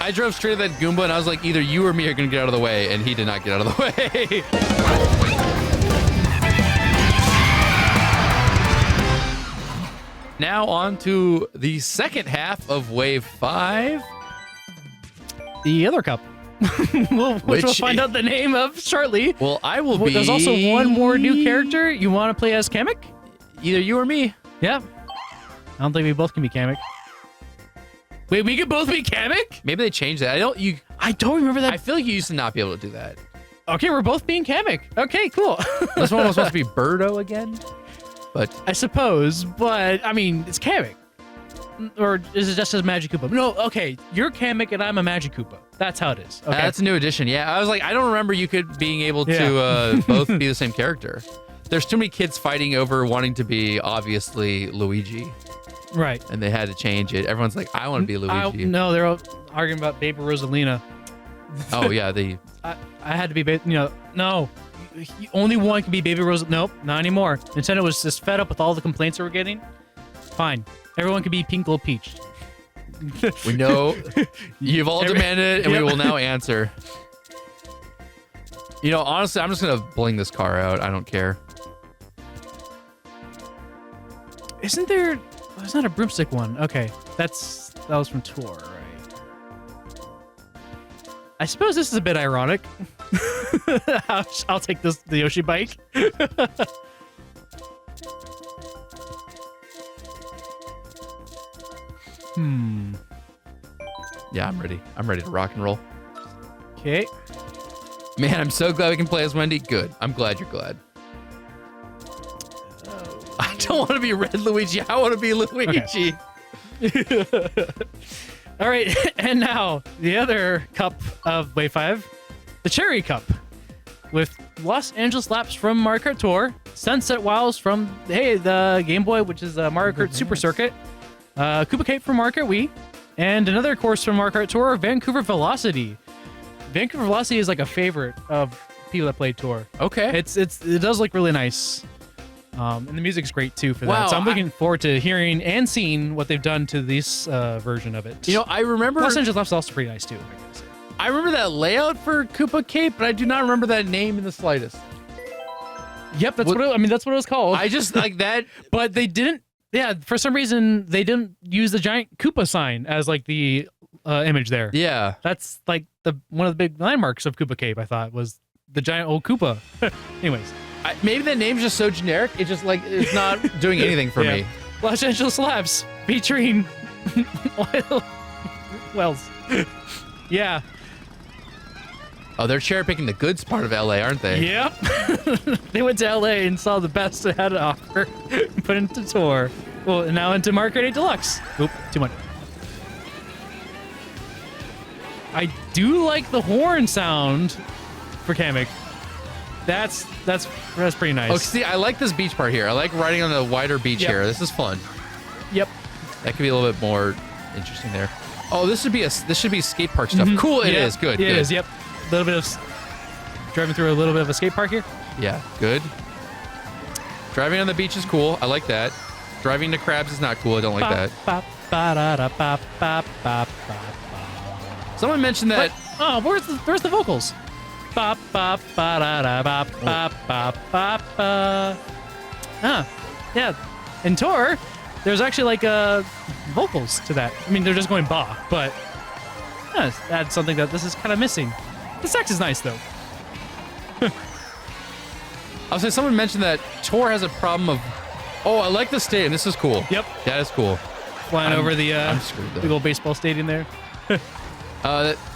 I drove straight at that Goomba, and I was like, either you or me are going to get out of the way, and he did not get out of the way. Now on to the second half of Wave 5. The other cup. which we'll find out the name of shortly. Well, I will be... There's also one more new character. You want to play as Kamek? Either you or me. Yeah. I don't think we both can be Kamek. Wait, we could both be Kamek? Maybe they changed that. I don't remember that. I feel like you used to not be able to do that. Okay, we're both being Kamek. Okay, cool. This one was supposed to be Birdo again, but I suppose. But I mean, it's Kamek, or is it just as Magic Koopa? No, okay, you're Kamek and I'm a Magic Koopa. That's how it is. Okay, that's a new addition. Yeah, I was like, I don't remember you being able to both be the same character. There's too many kids fighting over wanting to be obviously Luigi. Right. And they had to change it. Everyone's like, I want to be Luigi. No, they're all arguing about Baby Rosalina. Oh, yeah. I had to be, no. Only one can be Baby Rosalina. Nope, not anymore. Nintendo was just fed up with all the complaints that we're getting. Fine. Everyone can be Pink Little Peach. We know you've all demanded it, and we will now answer. Honestly, I'm just going to bling this car out. I don't care. Isn't there... There's not a broomstick one. Okay, that was from Tour, right? I suppose this is a bit ironic. I'll take the Yoshi bike. Yeah, I'm ready. I'm ready to rock and roll. Okay. Man, I'm so glad we can play as Wendy. Good. I'm glad you're glad. I don't want to be Red Luigi. I want to be Luigi. Okay. All right, and now the other cup of Wave 5, the Cherry Cup, with Los Angeles laps from Mario Kart Tour, Sunset Wilds from the Game Boy, which is Mario Kart Super Circuit, Koopa Cape from Mario Kart Wii, and another course from Mario Kart Tour, Vancouver Velocity. Vancouver Velocity is like a favorite of people that play Tour. Okay, it does look really nice. And the music's great too for wow, that. So I'm looking forward to hearing and seeing what they've done to this version of it. I remember Los Angeles Laps is also pretty nice too. I remember that layout for Koopa Cape, but I do not remember that name in the slightest. Yep, that's what it was called. I just like that, but they didn't. Yeah, for some reason they didn't use the giant Koopa sign as like the image there. Yeah, that's like one of the big landmarks of Koopa Cape. I thought was the giant old Koopa. Anyways. Maybe that name's just so generic. It's just like it's not doing anything for me. Los Angeles Labs featuring Wells. Yeah. Oh, they're cherry picking the goods part of LA, aren't they? Yep. They went to LA and saw the best it had to offer, and put it into Tour. Well, and now into Mario Kart 8 Deluxe. Oop, too much. I do like the horn sound for Kamek. That's pretty nice. Oh, see, I like this beach part here. I like riding on the wider beach here. This is fun. Yep. That could be a little bit more interesting there. Oh, this should be skate park stuff. Cool, it is. Good. It is. Yep. A little bit of driving through a little bit of a skate park here. Yeah. Good. Driving on the beach is cool. I like that. Driving to crabs is not cool. I don't like that. Someone mentioned that. Oh, where's the vocals? Yeah. In Tour, there's actually like vocals to that. I mean, they're just going ba, but add something that this is kind of missing. The sax is nice though. I'll say someone mentioned that Tour has a problem of. Oh, I like the stadium. This is cool. Yep, that is cool. Flying over the big old baseball stadium there.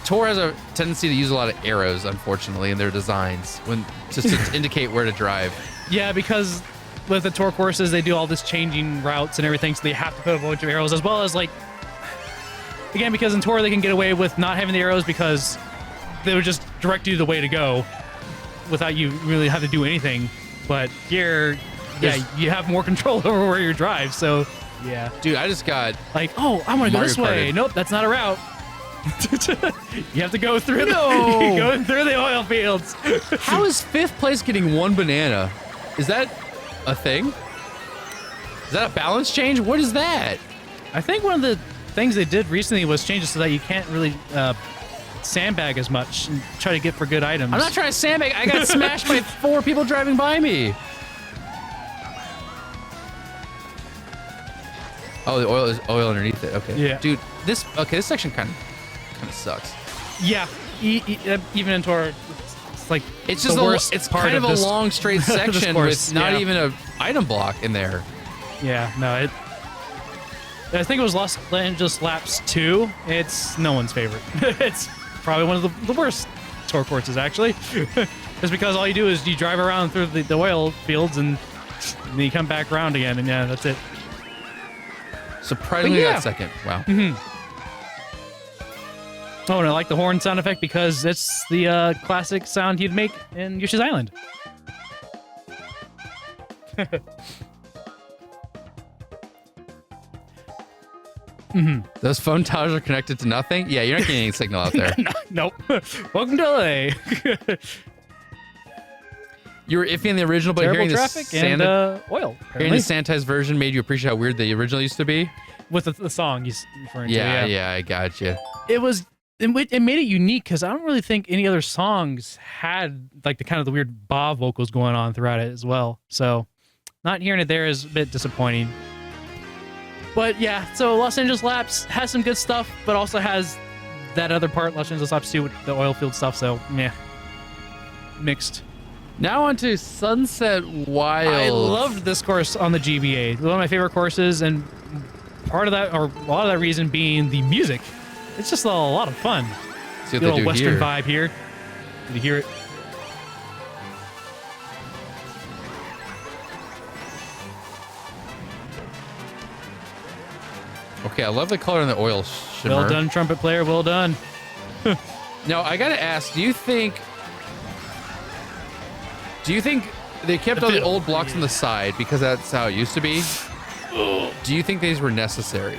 Tour has a tendency to use a lot of arrows, unfortunately, in their designs just to indicate where to drive. Yeah, because with the Tour courses, they do all this changing routes and everything, so they have to put a bunch of arrows, as well as like, again, because in Tour they can get away with not having the arrows because they would just direct you the way to go without you really have to do anything. But here, you have more control over where you drive. So yeah, dude, I just got like, oh, I want to go this way. Nope, that's not a route. You have to go through the oil fields. How is 5th place getting 1 banana? Is that a thing? Is that a balance change? What is that? I think one of the things they did recently was change it so that you can't really sandbag as much and try to get for good items. I'm not trying to sandbag. I got smashed by 4 people driving by me. Oh, the oil is oil underneath it. Okay. Yeah. Dude, this section kind of sucks. Yeah. Even into our, it's like it's just the worst it's part kind of a this, long straight section course, with not even an item block in there. Yeah. No. I think it was Los Angeles Laps 2. It's no one's favorite. It's probably one of the worst tour courses, actually. Just because all you do is you drive around through the oil fields and then you come back around again, and yeah, that's it. Surprisingly, that second. Wow. Mm-hmm. Oh, and I like the horn sound effect because it's the classic sound you'd make in Yoshi's Island. Those phone towers are connected to nothing? Yeah, you're not getting any signal out there. Nope. Welcome to LA. You were iffy in the original, but Terrible hearing traffic the and oil. hearing the sanitized version made you appreciate how weird the original used to be? With the song you're referring to. Yeah, I gotcha. It made it unique because I don't really think any other songs had like the kind of the weird Bob vocals going on throughout it as well. So not hearing it there is a bit disappointing. But yeah, so Los Angeles Laps has some good stuff, but also has that other part, Los Angeles Laps 2, with the oil field stuff. So yeah, mixed. Now on to Sunset Wild. I loved this course on the GBA. One of my favorite courses, and part of that, or a lot of that reason being the music. It's just a lot of fun. See what a little they do Western here. vibe here. Did you hear it? Okay, I love the color in the oil shimmer. Well done, trumpet player. Well done. Now, I gotta ask, do you think they kept all the old blocks on the side because that's how it used to be? Do you think these were necessary?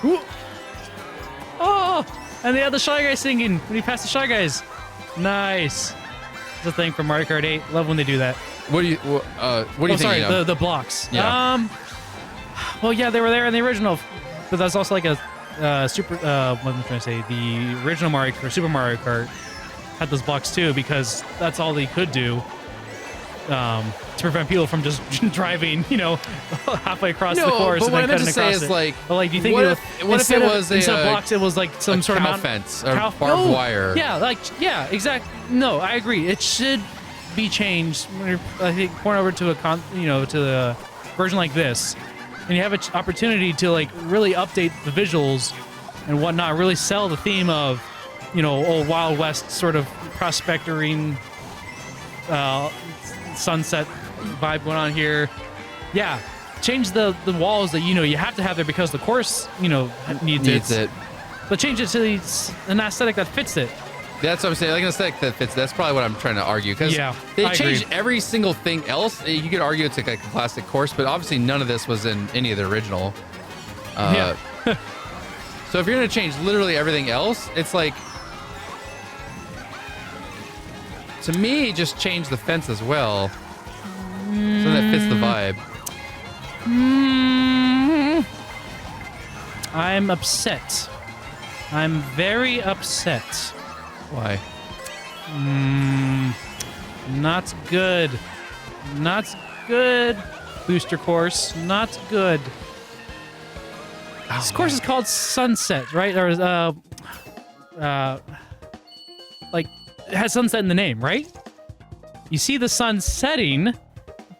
Ooh. Oh, and they had the Shy Guys singing when you pass the Shy Guys. Nice. It's a thing from Mario Kart 8. Love when they do that. What do you think? Sorry, the blocks. Yeah. Well, yeah, they were there in the original, but that's also like a super. What am I trying to say? The original Mario Kart, Super Mario Kart, had those blocks too because that's all they could do to prevent people from just driving, halfway across the course. But and what I then meant to cutting say across is it. But like, do you think what if it was instead of a blocks, it was like some sort of cow fence or barbed wire? Yeah, exactly. No, I agree. It should be changed. When you're, I think, going over to to the version like this, and you have an opportunity to like really update the visuals and whatnot, really sell the theme of, old Wild West sort of prospectoring, sunset vibe going on here. Yeah, change the walls that you have to have there because the course needs it. But change it to an aesthetic that fits it. That's what I'm saying. Like an aesthetic that fits. That's probably what I'm trying to argue. Because they changed every single thing else. You could argue it's like a classic course, but obviously none of this was in any of the original. So if you're going to change literally everything else, it's like, to me, just change the fence as well. So that fits the vibe. I'm upset. I'm very upset. Why? Not good. Not good. Booster course. Not good. This course is called Sunset, right? Or like it has sunset in the name, right? You see the sun setting,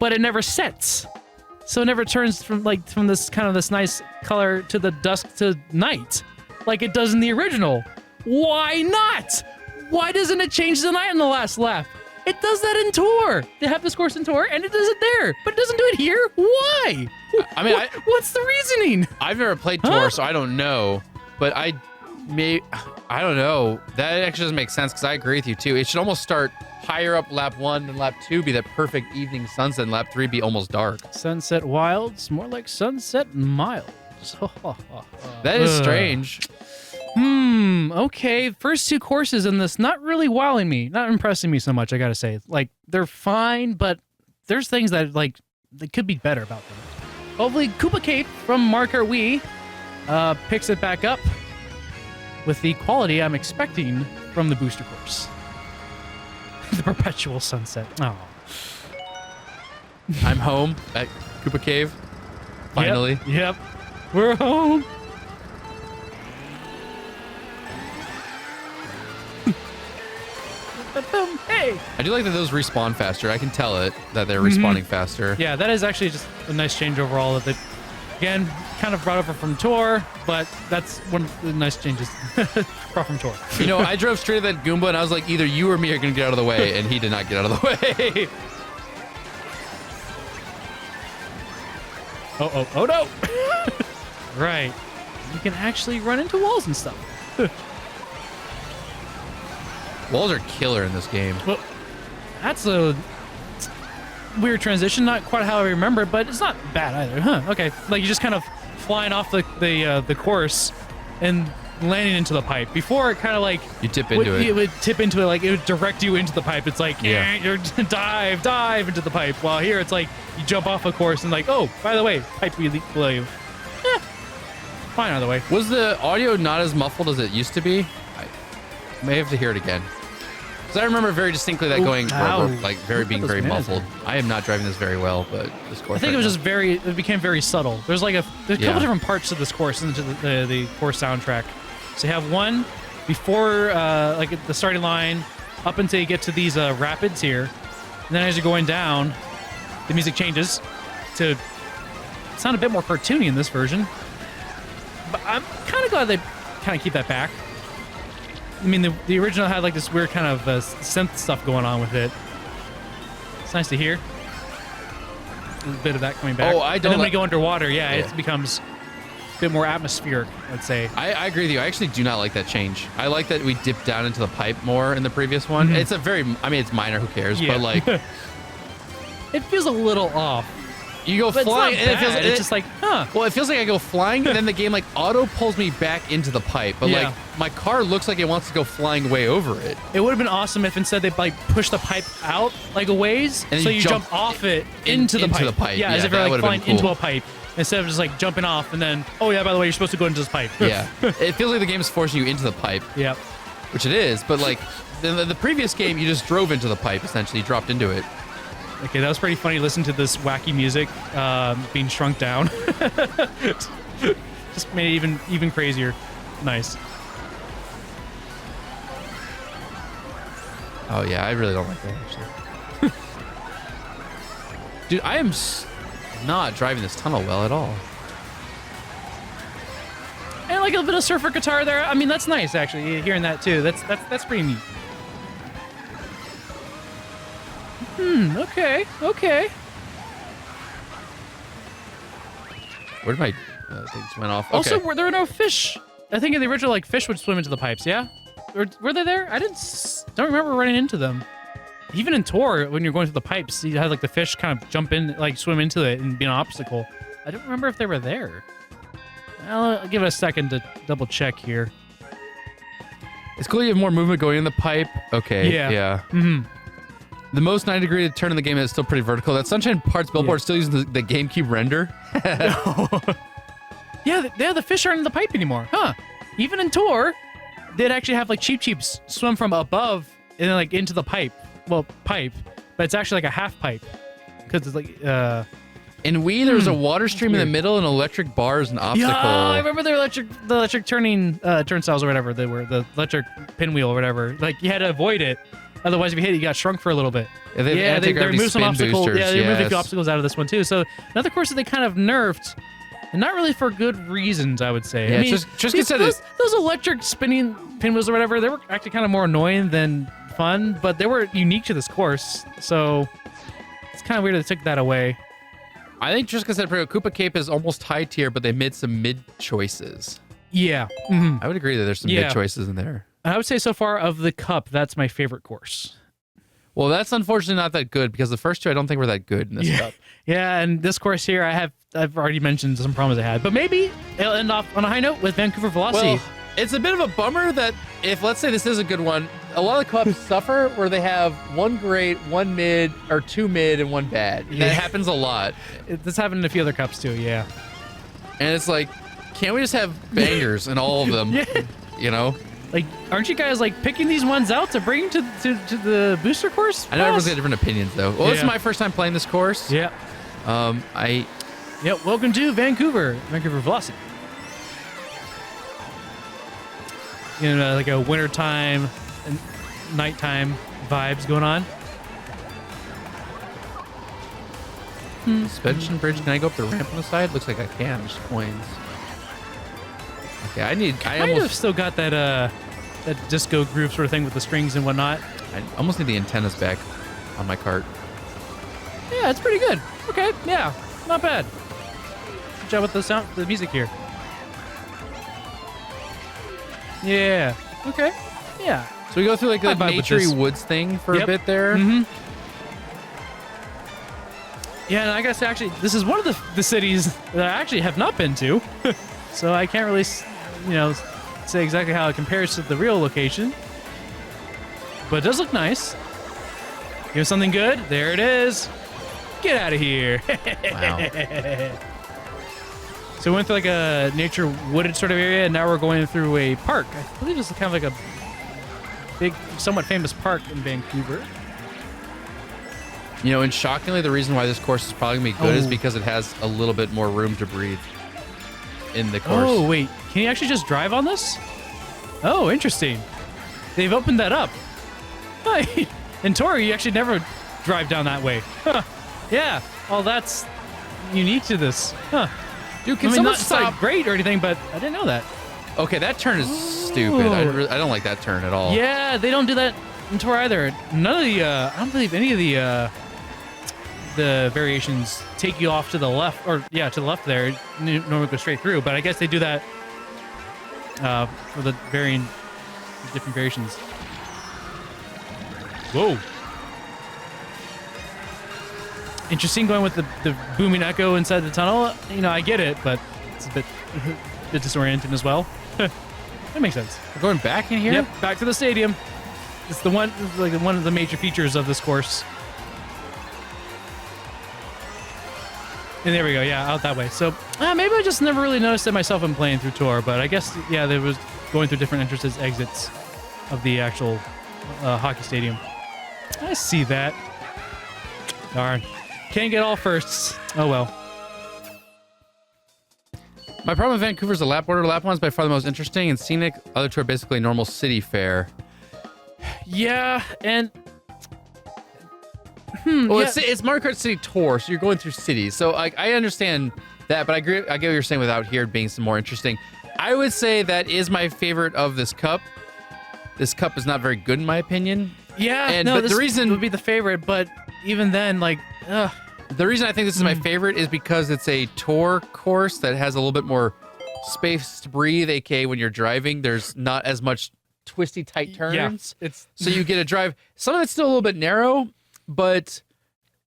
but it never sets. So it never turns from this kind of this nice color to the dusk to night, like it does in the original. Why not? Why doesn't it change the night in the last lap? It does that in Tour. They have this course in Tour, and it does it there, but it doesn't do it here. Why? I mean, what's the reasoning? I've never played Tour, so I don't know. But I don't know. That actually doesn't make sense because I agree with you too. It should almost start higher up lap 1 and lap 2 be that perfect evening sunset, and lap 3 be almost dark. Sunset Wilds, more like Sunset Miles. That is strange. Okay. First 2 courses in this, not really wowing me, not impressing me so much, I gotta say. Like, they're fine, but there's things that, like, they could be better about them. hopefully Koopa Cape from Mario Kart Wii picks it back up with the quality I'm expecting from the booster course. The perpetual sunset. Oh. I'm home at Koopa Cave. Finally. Yep. We're home. Hey. I do like that those respawn faster. I can tell it that they're respawning faster. Yeah, that is actually just a nice change overall. That they, again, kind of brought over from Tour, but that's one of the nice changes brought from Tour. You know, I drove straight at that Goomba and I was like, either you or me are going to get out of the way, and he did not get out of the way. Oh no! Right. You can actually run into walls and stuff. Walls are killer in this game. Well, that's a weird transition. Not quite how I remember it, but it's not bad either. Huh, okay. Like, you're just kind of flying off the course and landing into the pipe. Before, it kind of like... You tip into it. It would tip into it, like, it would direct you into the pipe. It's like, yeah, you're dive into the pipe. While here, it's like, you jump off a course and like, oh, by the way, pipe below you. Fine either way. Was the audio not as muffled as it used to be? I may have to hear it again. Because I remember very distinctly that being very muffled. I am not driving this very well, but this course. I think it was just it became very subtle. There's like a couple different parts to this course into the course soundtrack. So you have one before like at the starting line, up until you get to these rapids here, and then as you're going down, the music changes to sound a bit more cartoony in this version. But I'm kind of glad they kind of keep that back. I mean, the original had like this weird kind of synth stuff going on with it. It's nice to hear. A bit of that coming back. Oh, I don't. And then when we go underwater, it becomes a bit more atmospheric, I'd say. I agree with you. I actually do not like that change. I like that we dipped down into the pipe more in the previous one. Mm-hmm. It's it's minor, who cares? Yeah. But like... It feels a little off. You go flying, and it's just like, huh. Well, it feels like I go flying, and then the game like auto pulls me back into the pipe. But like my car looks like it wants to go flying way over it. It would have been awesome if instead they like push the pipe out like a ways, and so you jump off it into the pipe. Yeah, as if you're like flying into a pipe instead of just like jumping off and then, oh yeah, by the way, you're supposed to go into this pipe. Yeah, it feels like the game is forcing you into the pipe. Yeah, which it is. But like the previous game, you just drove into the pipe. Essentially, you dropped into it. Okay, that was pretty funny. Listen to this wacky music being shrunk down. Just made it even crazier. Nice. Oh yeah, I really don't like that actually. Dude, I am not driving this tunnel well at all. And like a bit of surfer guitar there. I mean, that's nice actually. Hearing that too. That's pretty neat. Okay. Where did my things went off? Okay. Also, there were no fish. I think in the original, like, fish would swim into the pipes, yeah? Or were they there? I don't remember running into them. Even in Tour, when you're going through the pipes, you had, like, the fish kind of jump in, like, swim into it and be an obstacle. I don't remember if they were there. I'll give it a second to double check here. It's cool you have more movement going in the pipe. Okay, yeah. Mm-hmm. The most 90-degree turn in the game is still pretty vertical. That Sunshine Parts billboard still using the GameCube render. Yeah, the fish aren't in the pipe anymore. Huh. Even in Tour, they'd actually have like Cheeps swim from above and then like into the pipe. Well, pipe, but it's actually like a half pipe. Because it's like... In Wii, there was a water stream in the middle and electric bars and obstacle. Yeah, I remember the electric turning turnstiles or whatever. They were the electric pinwheel or whatever. Like, you had to avoid it. Otherwise, if you hit it, you got shrunk for a little bit. Yeah, they removed some obstacles. Yeah, they removed a few obstacles out of this one, too. So, another course that they kind of nerfed, and not really for good reasons, I would say. Yeah, I mean, just those electric spinning pinwheels or whatever, they were actually kind of more annoying than fun, but they were unique to this course. So, it's kind of weird they took that away. I think just because Koopa Cape is almost high tier, but they made some mid choices. Yeah. Mm-hmm. I would agree that there's some mid choices in there. I would say so far of the Cup, that's my favorite course. Well, that's unfortunately not that good because the first two I don't think were that good in this Cup. Yeah, and this course here, I've already mentioned some problems I had, but maybe it'll end off on a high note with Vancouver Velocity. Well, It's a bit of a bummer that if, let's say this is a good one, a lot of cups suffer where they have one great, one mid, or two mid, and one bad. And that happens a lot. This happened in a few other cups too, yeah. And it's like, can't we just have bangers in all of them? You know? Like, aren't you guys like picking these ones out to bring to the booster course? I know everyone's got different opinions though. Well, this is my first time playing this course. Yeah. Welcome to Vancouver Velocity. You know, like a wintertime and nighttime vibes going on. Suspension bridge. Can I go up the ramp on the side? Looks like I can. There's coins. Okay, I almost still got that that disco groove sort of thing with the strings and whatnot. I almost need the antennas back on my cart. Yeah, it's pretty good. Okay, yeah, not bad. Good job with the music here. Yeah. Okay. Yeah. So we go through like the naturey woods thing for a bit there. Mm-hmm. Yeah, and I gotta say, actually, this is one of the cities that I actually have not been to, so I can't really, say exactly how it compares to the real location. But it does look nice. Give us something good. There it is. Get out of here. Wow. So we went through like a nature wooded sort of area, and now we're going through a park. I believe it's kind of like a big, somewhat famous park in Vancouver. You know, and shockingly, the reason why this course is probably going to be good is because it has a little bit more room to breathe in the course. Oh, wait. Can you actually just drive on this? Oh, interesting. They've opened that up. In Tour, you actually never drive down that way. Huh. Yeah. Well, that's unique to this. Huh. Dude, can someone stop? Not great or anything, but I didn't know that. Okay, that turn is stupid. I don't like that turn at all. Yeah, they don't do that in Tour either. None of the, I don't believe any of the variations take you off to the left, or to the left there. You normally go straight through, but I guess they do that for the different variations. Whoa. Interesting going with the booming echo inside the tunnel. You know, I get it, but it's a bit disorienting as well. That makes sense. We're going back in here? Yep, back to the stadium. It's one of the major features of this course. And there we go. Yeah, out that way. So maybe I just never really noticed it myself in playing through Tour, but I guess, there was going through different entrances, exits of the actual hockey stadium. I see that. Darn. Can't get all firsts. Oh, well. My problem with Vancouver is the lap order. Lap 1 is by far the most interesting and scenic. Other two are basically normal city fare. Yeah, and... It's Mario Kart City Tour, so you're going through cities. So I understand that, but I get what you're saying without here being some more interesting. I would say that is my favorite of this cup. This cup is not very good in my opinion. Yeah, but this the reason would be the favorite, but even then, the reason I think this is my favorite is because it's a tour course that has a little bit more space to breathe, aka when you're driving, there's not as much twisty tight turns. Yeah, so you get to drive. Some of it's still a little bit narrow, but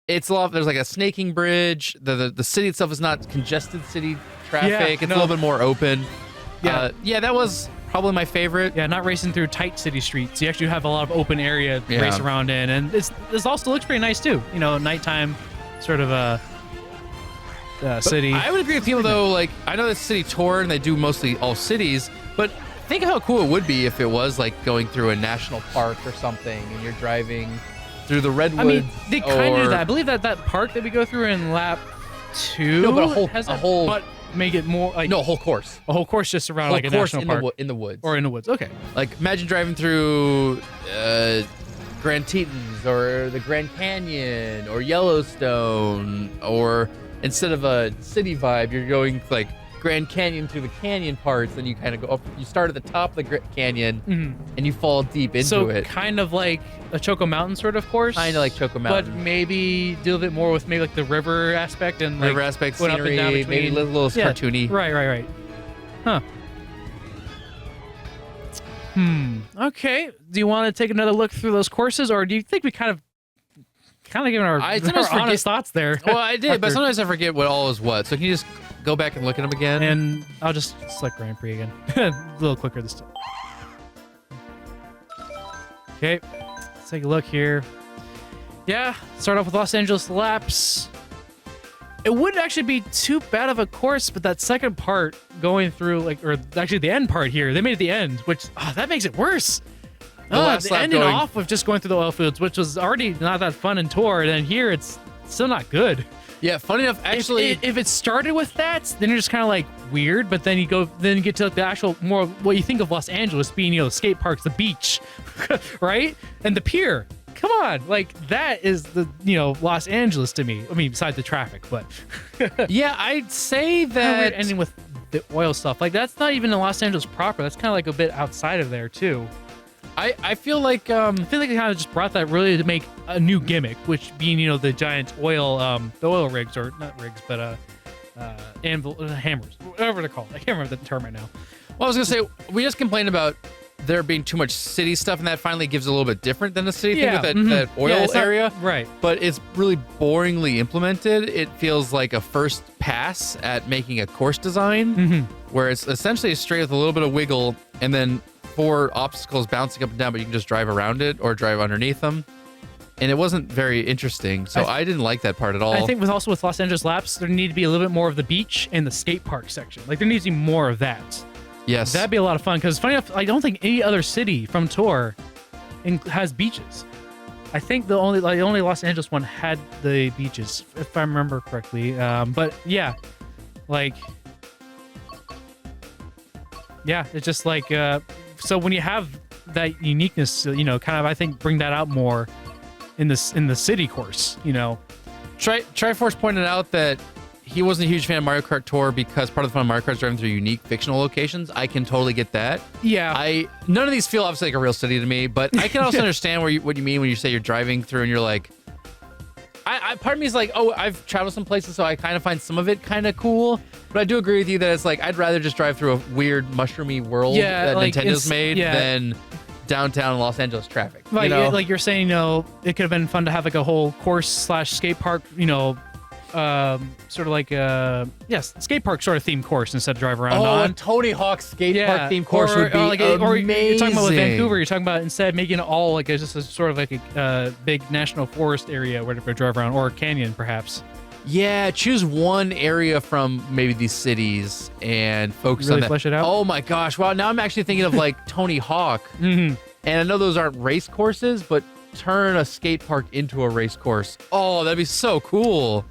it's a lot. There's like a snaking bridge. The city itself is not congested city traffic. It's a little bit more open. Yeah, that was probably my favorite. Yeah, not racing through tight city streets. You actually have a lot of open area to race around in, and this also looks pretty nice too. You know, nighttime sort of city. I would agree with people though. Like, I know it's city tour and they do mostly all cities, but think of how cool it would be if it was like going through a national park or something, and you're driving through the redwoods. I mean, they kind of do that. I believe that park that we go through in lap 2. No, but a whole. But make it more like a whole course. A whole course just around like a national park in the woods. Or in the woods. Okay. Like imagine driving through Grand Tetons or the Grand Canyon or Yellowstone, or instead of a city vibe, you're going like Grand Canyon through the canyon parts, and you kind of go up. You start at the top of the canyon, and you fall deep into it. So kind of like a Choco Mountain sort of course. Kind of like Choco Mountain, but maybe do a bit more with maybe like the river aspect and river aspect, scenery, up and down maybe a little cartoony. Right. Huh. Okay. Do you want to take another look through those courses, or do you think we kind of given our honest thoughts there? Well, I did, but sometimes I forget what all is what. So can you just go back and look at them again. And I'll just select Grand Prix again. A little quicker this time. Okay, let's take a look here. Yeah, start off with Los Angeles laps. It wouldn't actually be too bad of a course, but that second part going through, like, or actually the end part here, they made it the end, which, that makes it worse. The ending off with just going through the oil fields, which was already not that fun in Tour, and then here it's still not good. Yeah, funny enough, actually, if it started with that, then you're just kind of like weird, but then you get to like the actual more what you think of Los Angeles being, the skate parks, the beach, right, and the pier. Come on, like that is the Los Angeles to me. I mean, besides the traffic, but yeah, I'd say that ending with the oil stuff, like that's not even in Los Angeles proper. That's kind of like a bit outside of there too. I feel like they kind of just brought that really to make a new gimmick, which being the giant oil the oil rigs, or not rigs, but hammers, whatever they're called. I can't remember the term right now. Well, I was gonna say we just complained about there being too much city stuff, and that finally gives a little bit different than the city thing with that oil area. Right. But it's really boringly implemented. It feels like a first pass at making a course design, where it's essentially straight with a little bit of wiggle, and then 4 obstacles bouncing up and down, but you can just drive around it or drive underneath them. And it wasn't very interesting, so I didn't like that part at all. I think with Los Angeles laps, there need to be a little bit more of the beach and the skate park section. Like there needs to be more of that. Yes. That'd be a lot of fun, because funny enough, I don't think any other city from Tour has beaches. I think the only Los Angeles one had the beaches, if I remember correctly. But yeah, it's just like, so when you have that uniqueness, kind of, I think bring that out more in the city course, Triforce pointed out that he wasn't a huge fan of Mario Kart Tour because part of the fun of Mario Kart is driving through unique fictional locations. I can totally get that. Yeah. None of these feel obviously like a real city to me, but I can also understand what you mean when you say you're driving through and you're like, part of me is like, oh, I've traveled some places, so I kind of find some of it kind of cool. But I do agree with you that it's like, I'd rather just drive through a weird mushroomy world that Nintendo's made than downtown Los Angeles traffic. Right, like you're saying, it could have been fun to have like a whole course/skate park, sort of like skate park sort of themed course instead of drive around on. A Tony Hawk skate park themed course would be amazing. Or you're talking about with Vancouver, you're talking about instead making it all like just a sort of like a big national forest area where to drive around, or a canyon perhaps. Yeah, choose one area from maybe these cities and focus really on that. Flesh it out. Oh my gosh! Wow, now I'm actually thinking of like Tony Hawk, and I know those aren't race courses, but turn a skate park into a race course. Oh, that'd be so cool.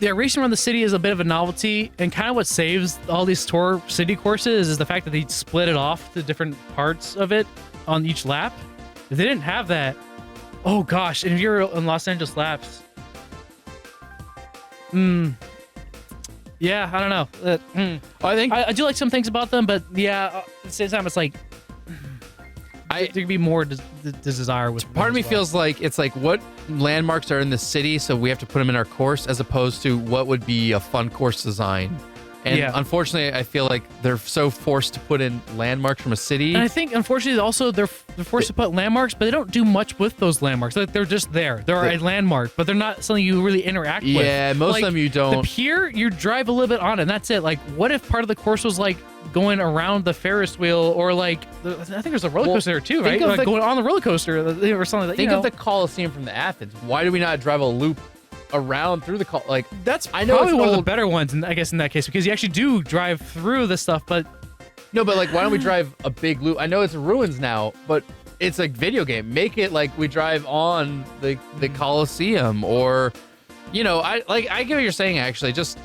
Yeah, racing around the city is a bit of a novelty, and kind of what saves all these Tour city courses is the fact that they split it off to different parts of it on each lap. If they didn't have that, oh gosh, and if you're in Los Angeles laps, yeah, I don't know. I think I do like some things about them, but yeah, at the same time, it's like there could be more to desire with. Part of me feels like it's like, what landmarks are in the city, so we have to put them in our course, as opposed to what would be a fun course design. And unfortunately, I feel like they're so forced to put in landmarks from a city. And I think, unfortunately, also they're forced to put landmarks, but they don't do much with those landmarks. Like, they're just there. They're a landmark, but they're not something you really interact with. Yeah, most of them you don't. The pier, you drive a little bit on it, and that's it. Like, what if part of the course was like going around the Ferris wheel, or like I think there's a roller coaster there too, right? Like going on the roller coaster or something like that. Think of the Coliseum from the Athens. Why do we not drive a loop around through the like? That's I know probably one of the better ones, I guess, in that case, because you actually do drive through the stuff. But no, but like, why don't we drive a big loop? I know it's ruins now, but it's a video game. Make it like we drive on the Coliseum, or I get what you're saying. Actually, just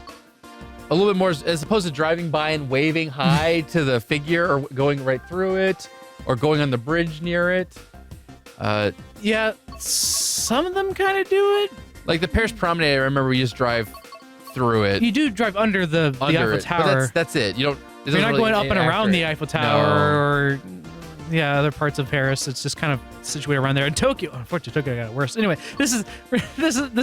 a little bit more, as opposed to driving by and waving hi to the figure, or going right through it, or going on the bridge near it. Yeah, some of them kind of do it. Like the Paris Promenade, I remember we just drive through it. You do drive under the Eiffel Tower. But that's it. You're not going up and around the Eiffel Tower or other parts of Paris. It's just kind of situated around there. And Tokyo, unfortunately, Tokyo got it worse. Anyway, this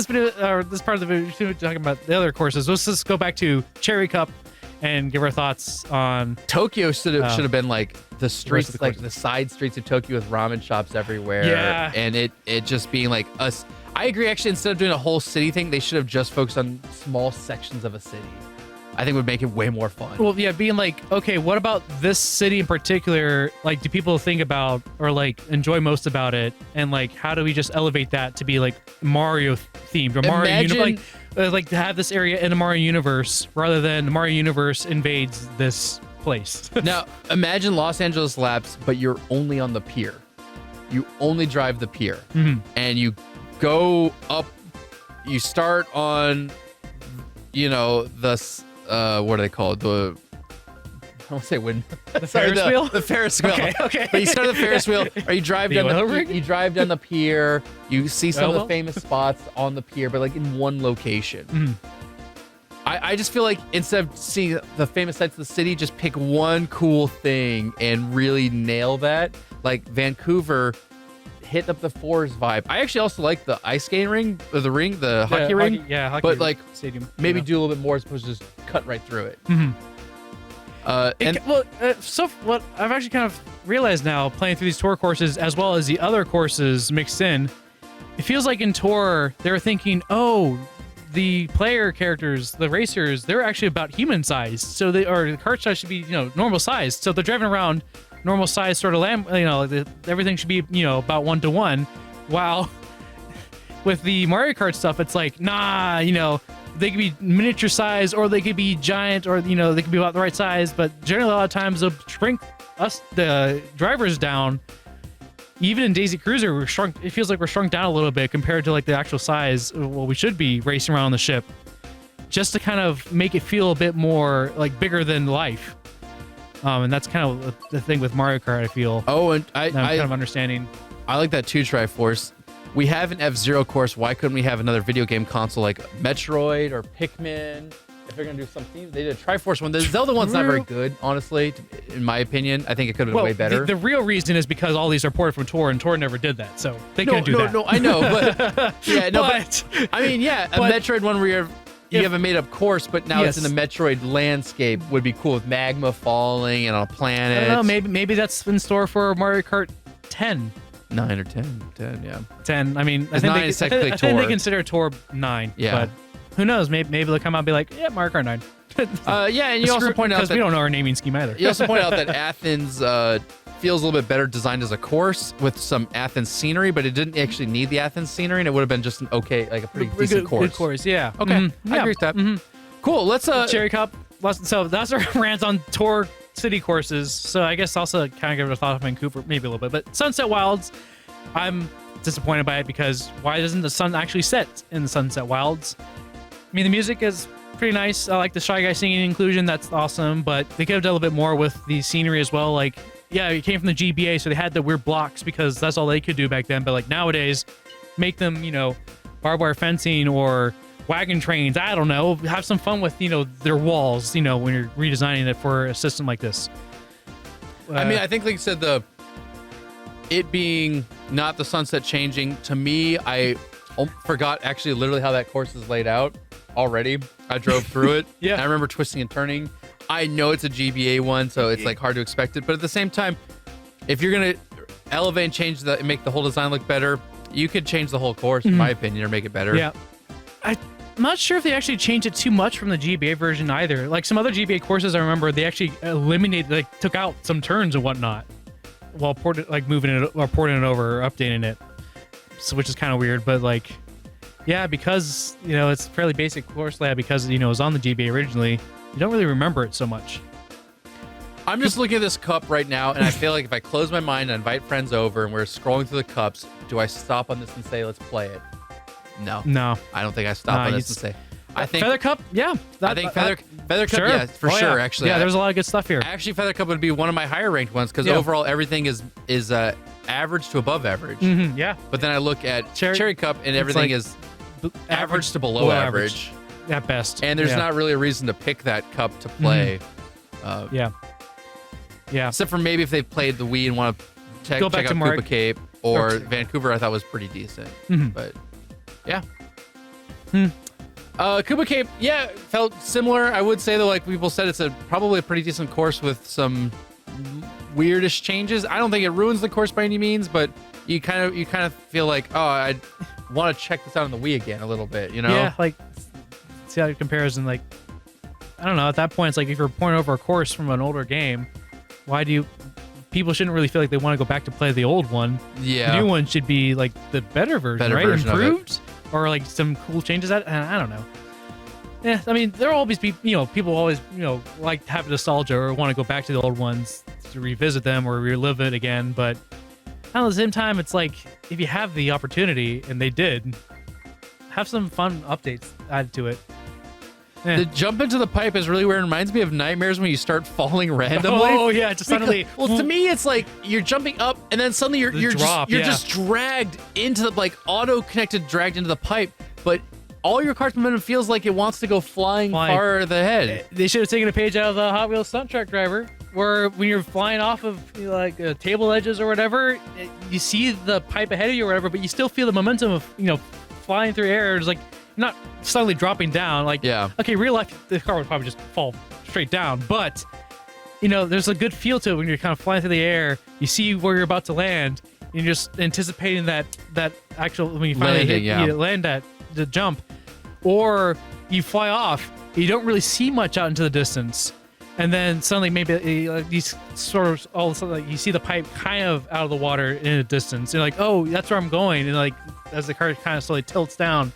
video, or this part of the video, talking about the other courses. Let's just go back to Cherry Cup and give our thoughts on Tokyo. Should have been like the streets, like the side streets of Tokyo with ramen shops everywhere. Yeah, and it just being like us. I agree. Actually, instead of doing a whole city thing, they should have just focused on small sections of a city. I think would make it way more fun. Well, yeah, being like, okay, what about this city in particular? Like, do people think about or like enjoy most about it? And like, how do we just elevate that to be like Mario themed or Mario like to have this area in a Mario universe rather than the Mario universe invades this place. Now, imagine Los Angeles Laps, but you're only on the pier. You only drive the pier, and you go up. You start on, the what are they called? I won't say wind. The Ferris wheel. The Ferris wheel. Okay. But you start on the Ferris wheel, or you drive down you drive down the pier. You see some of the famous spots on the pier, but like in one location. I just feel like instead of seeing the famous sights of the city, just pick one cool thing and really nail that. Like Vancouver, hit up the Fours vibe. I actually also like the ice skating ring, or the hockey ring. Hockey but like stadium. Maybe do a little bit more as opposed to just cut right through it. So what I've actually kind of realized now, playing through these tour courses as well as the other courses mixed in, it feels like in tour they were thinking, oh, the player characters, the racers, they're actually about human size. So the kart size should be, normal size. So they're driving around normal size sort of everything should be, about 1-to-1. While with the Mario Kart stuff, it's like, nah, they could be miniature size or they could be giant or, they could be about the right size. But generally a lot of times they'll shrink us, the drivers, down. Even in Daisy Cruiser, we're shrunk. It feels like we're shrunk down a little bit compared to like the actual size. Well, we should be racing around the ship, just to kind of make it feel a bit more like bigger than life. And that's kind of the thing with Mario Kart, I feel. Oh, and I'm kind of understanding. I like that too, Triforce. We have an F-Zero course. Why couldn't we have another video game console like Metroid or Pikmin? If they're going to do something, they did a Triforce one. The Zelda one's not very good, honestly, in my opinion. I think it could have been way better. The real reason is because all these are ported from Tour, and Tour never did that, so they couldn't do that. No, I know, but yeah, no, but I mean, yeah, a Metroid one where you have a made-up course, but now it's in the Metroid landscape would be cool with magma falling and on a planet. I don't know, maybe that's in store for Mario Kart 10. 9 or 10, yeah. 10. I mean, I think they consider Tour 9. Yeah. But who knows? Maybe they'll come out and be like, yeah, Mario Kart 9. Yeah, and you also point out that because we don't know our naming scheme either. You also point out that Athens feels a little bit better designed as a course with some Athens scenery, but it didn't actually need the Athens scenery, and it would have been just a pretty decent course. Good course, yeah. Okay, I agree with that. Cool. Let's Cherry Cup. So that's our rant on Tour city courses. So I guess also kind of give it a thought of Vancouver, maybe a little bit. But Sunset Wilds, I'm disappointed by it because why doesn't the sun actually set in the Sunset Wilds? I mean, the music is pretty nice. I like the Shy Guy singing inclusion. That's awesome. But they could have done a little bit more with the scenery as well. Like, yeah, it came from the GBA, so they had the weird blocks because that's all they could do back then. But like nowadays, make them, barbed wire fencing or wagon trains. I don't know. Have some fun with, their walls, when you're redesigning it for a system like this. I mean, I think like you said, it being not the sunset changing, to me, I forgot actually literally how that course is laid out already. I drove through it. Yeah. And I remember twisting and turning. I know it's a GBA one, so it's like hard to expect it. But at the same time, if you're going to elevate and change and make the whole design look better, you could change the whole course, in my opinion, or make it better. Yeah. I'm not sure if they actually changed it too much from the GBA version either. Like some other GBA courses, I remember they actually eliminated, took out some turns and whatnot while moving it or porting it over or updating it. So, which is kind of weird, but yeah, because it's fairly basic course layout because it was on the GBA originally. You don't really remember it so much. I'm just looking at this cup right now, and I feel like if I close my mind and invite friends over and we're scrolling through the cups, do I stop on this and say, let's play it? No. I don't think I stop on this and say. I think Feather Cup, yeah. I think Feather Cup, sure. yeah, for sure, yeah. actually. Yeah, there's a lot of good stuff here. Actually, Feather Cup would be one of my higher ranked ones because overall everything is average to above average. Yeah. But then I look at Cherry Cup and everything is average to below average. At best. And there's not really a reason to pick that cup to play. Yeah. Except for maybe if they played the Wii and want to check out Koopa Cape or Vancouver, I thought was pretty decent. But yeah. Koopa Cape, felt similar. I would say though, like people said, it's probably a pretty decent course with some weirdish changes. I don't think it ruins the course by any means, but you kind of feel like, oh, I want to check this out on the Wii again a little bit, Yeah, see how it compares and I don't know. At that point, it's like if you're pouring over a course from an older game, why do you? People shouldn't really feel like they want to go back to play the old one. Yeah. The new one should be like the better version, right? Version Improved, or like some cool changes. I don't know. Yeah, I mean, there'll always be, people always, like to have nostalgia or want to go back to the old ones to revisit them or relive it again. But at the same time, it's like if you have the opportunity, and they did, have some fun updates added to it. The jump into the pipe is really weird. It reminds me of Nightmares when you start falling randomly. Oh yeah, just suddenly. Well, to me, it's like you're jumping up and then suddenly you're just dragged into the auto connected, dragged into the pipe. But all your cart's momentum feels like it wants to go flying far ahead. They should have taken a page out of the Hot Wheels Stunt Track Driver, where when you're flying off of table edges or whatever, you see the pipe ahead of you or whatever, but you still feel the momentum of flying through air. It's like not suddenly dropping down. Like, okay, real life, the car would probably just fall straight down. But, there's a good feel to it when you're kind of flying through the air. You see where you're about to land, and you're just anticipating that actual, when you finally land the jump. Or you fly off, you don't really see much out into the distance. And then suddenly maybe these sort of, all of a sudden, you see the pipe kind of out of the water in the distance. You're like, oh, that's where I'm going. And as the car kind of slowly tilts down,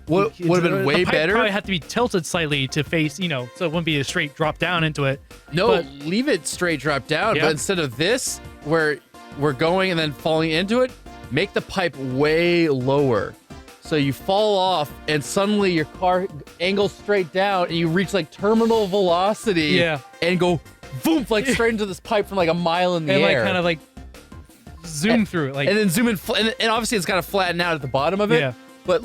would have been way better. Probably have to be tilted slightly to face, so it wouldn't be a straight drop down into it. No, leave it straight drop down. But instead of this, where we're going and then falling into it, make the pipe way lower. So you fall off and suddenly your car angles straight down and you reach terminal velocity and go boom, straight into this pipe from a mile in the air. And kind of zoom through it. And then zoom in. And obviously it's got to flatten out at the bottom of it. Yeah. But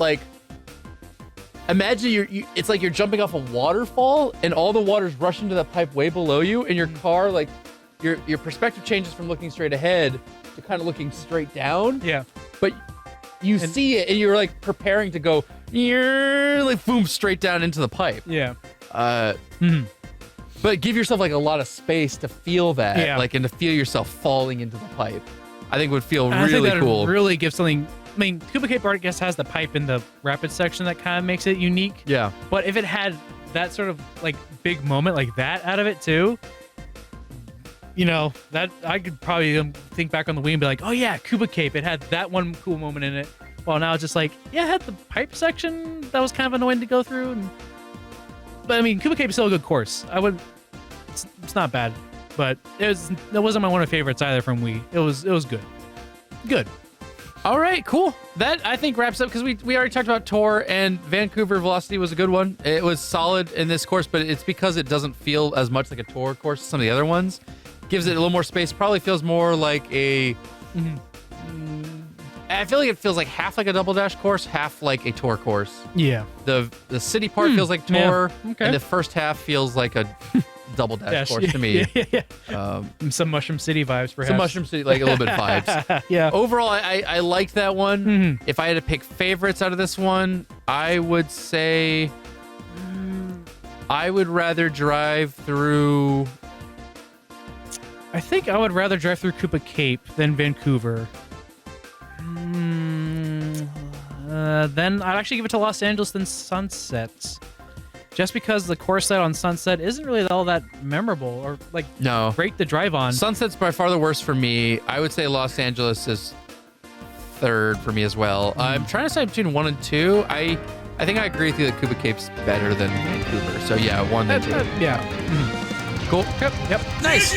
imagine it's like you're jumping off a waterfall and all the water's rushing to the pipe way below you, and your car, your perspective changes from looking straight ahead to kind of looking straight down. Yeah. But you see it and you're preparing to go boom straight down into the pipe. Yeah. But give yourself a lot of space to feel that, and to feel yourself falling into the pipe. I think would feel really cool. Really give something. I mean, Koopa Cape, I guess, has the pipe in the rapid section that kind of makes it unique. Yeah. But if it had that sort of big moment like that out of it too, that I could probably think back on the Wii and be like, oh yeah, Koopa Cape, it had that one cool moment in it. Well, now it's just it had the pipe section that was kind of annoying to go through. But I mean, Koopa Cape is still a good course. It's not bad, but that wasn't one of my favorites either from Wii. It was good. Good. All right, cool. That, I think, wraps up, because we already talked about Tour, and Vancouver Velocity was a good one. It was solid in this course, but it's because it doesn't feel as much like a Tour course as some of the other ones. Gives it a little more space. Probably feels more like a... I feel like it feels half like a Double Dash course, half like a Tour course. Yeah. The city part feels like Tour, and the first half feels like a Double Dash course to me. Some Mushroom City vibes, perhaps. Some Mushroom City, a little bit vibes. Yeah. Overall, I liked that one. If I had to pick favorites out of this one, I would say I would rather drive through... I think I would rather drive through Koopa Cape than Vancouver. Then I'd actually give it to Los Angeles than Sunset. Just because the course set on Sunset isn't really all that memorable or great to drive on. Sunset's by far the worst for me. I would say Los Angeles is third for me as well. I'm trying to decide between 1 and 2. I think I agree with you that Koopa Cape's better than Vancouver. So yeah, 1 and 2. Yeah. Cool. Yep. Nice.